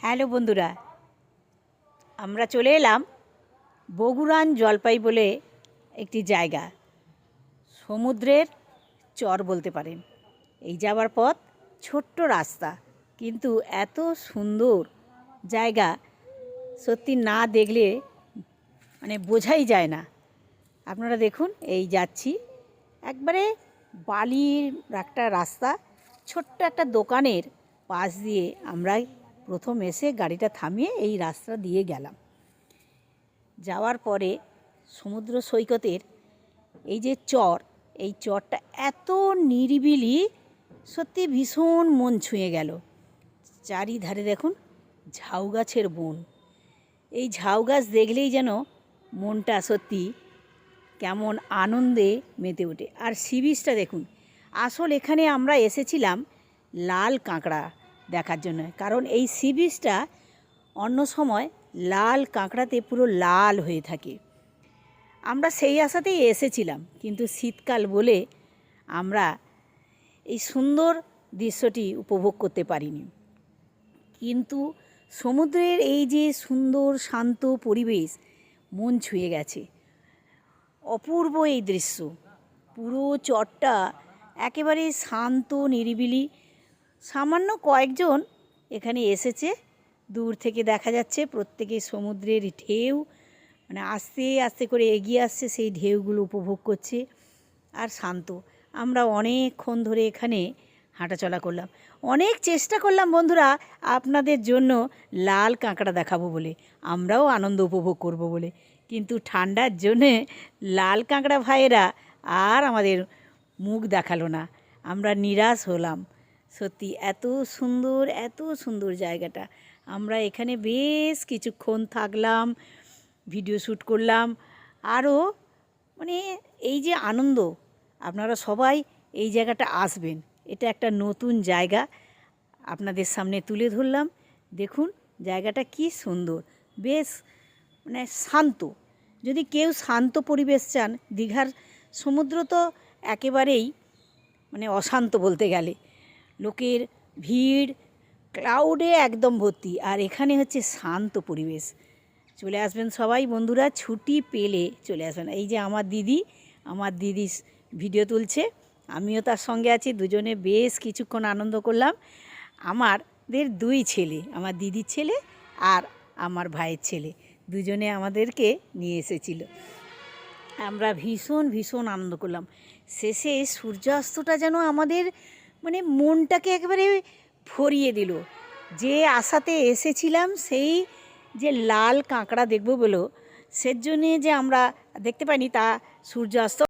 Hello বন্ধুরা, আমরা চলে এলাম বগুড়ান জলপাই বলে একটি জায়গা। সমুদ্রের চর বলতে পারেন। এই যাওয়ার পথ ছোট্ট রাস্তা, কিন্তু এত সুন্দর জায়গা সত্যি না দেখলে বোঝাই যায় না। আপনারা দেখুন, এই যাচ্ছি একবারে বালির একটা রাস্তা, ছোট্ট একটা দোকানের পাশ দিয়ে আমরা প্রথম এসে গাড়িটা থামিয়ে এই রাস্তা দিয়ে গেলাম। যাওয়ার পরে সমুদ্র সৈকতের এই যে চর, এই চরটা এত নিরিবিলি, সত্যি ভীষণ মন ছুঁয়ে গেল। চারিধারে দেখুন ঝাউ গাছের বন। এই ঝাউ গাছ দেখলেই যেন মনটা সত্যি কেমন আনন্দে মেতে ওঠে। আর সি বিচটা দেখুন, আসল এখানে আমরা এসেছিলাম লাল কাঁকড়া দেখার জন্য, কারণ এই সি বিচটা অন্য সময় লাল কাঁকড়াতে পুরো লাল হয়ে থাকে। আমরা সেই আশাতেই এসেছিলাম, কিন্তু শীতকাল বলে আমরা এই সুন্দর দৃশ্যটি উপভোগ করতে পারিনি। কিন্তু সমুদ্রের এই যে সুন্দর শান্ত পরিবেশ মন ছুঁয়ে গেছে। অপূর্ব এই দৃশ্য, পুরো চরটা একেবারে শান্ত নিরিবিলি। সামান্য কয়েকজন এখানে এসেছে, দূর থেকে দেখা যাচ্ছে প্রত্যেকে সমুদ্রের ঢেউ আস্তে আস্তে করে এগিয়ে আসছে, সেই ঢেউগুলো উপভোগ করছে আর শান্ত। আমরা অনেকক্ষণ ধরে এখানে হাঁটাচলা করলাম, অনেক চেষ্টা করলাম বন্ধুরা আপনাদের জন্য লাল কাঁকড়া দেখাবো বলে, আমরাও আনন্দ উপভোগ করব বলে, কিন্তু ঠান্ডার জন্যে লাল কাঁকড়া ভাইয়েরা আর আমাদের মুখ দেখালো না। আমরা নিরাশ হলাম। সত্যি এত সুন্দর জায়গাটা। আমরা এখানে বেশ কিছুক্ষণ থাকলাম, ভিডিও শ্যুট করলাম। আরও এই যে আনন্দ, আপনারা সবাই এই জায়গাটা আসবেন। এটা একটা নতুন জায়গা আপনাদের সামনে তুলে ধরলাম। দেখুন জায়গাটা কি সুন্দর, বেশ শান্ত। যদি কেউ শান্ত পরিবেশ চান, দীঘার সমুদ্র তো একেবারেই অশান্ত বলতে গেলে, লোকের ভিড়, ক্রাউডে একদম ভর্তি। আর এখানে হচ্ছে শান্ত পরিবেশ। চলে আসবেন সবাই বন্ধুরা, ছুটি পেলে চলে আসবেন। এই যে আমার দিদি ভিডিও তুলছে, আমিও তার সঙ্গে আছি। দুজনে বেশ কিছুক্ষণ আনন্দ করলাম। আমাদের দুই ছেলে, আমার দিদির ছেলে আর আমার ভাইয়ের ছেলে, দুজনে আমাদেরকে নিয়ে এসেছিল। আমরা ভীষণ আনন্দ করলাম। শেষে সূর্যাস্তটা যেন আমাদের মনটাকে একেবারে ভরিয়ে দিল। যে আশাতে এসেছিলাম সেই যে লাল কাঁকড়া দেখব বলো, সেজন্যে যে আমরা দেখতে পাইনি, তা সূর্যাস্ত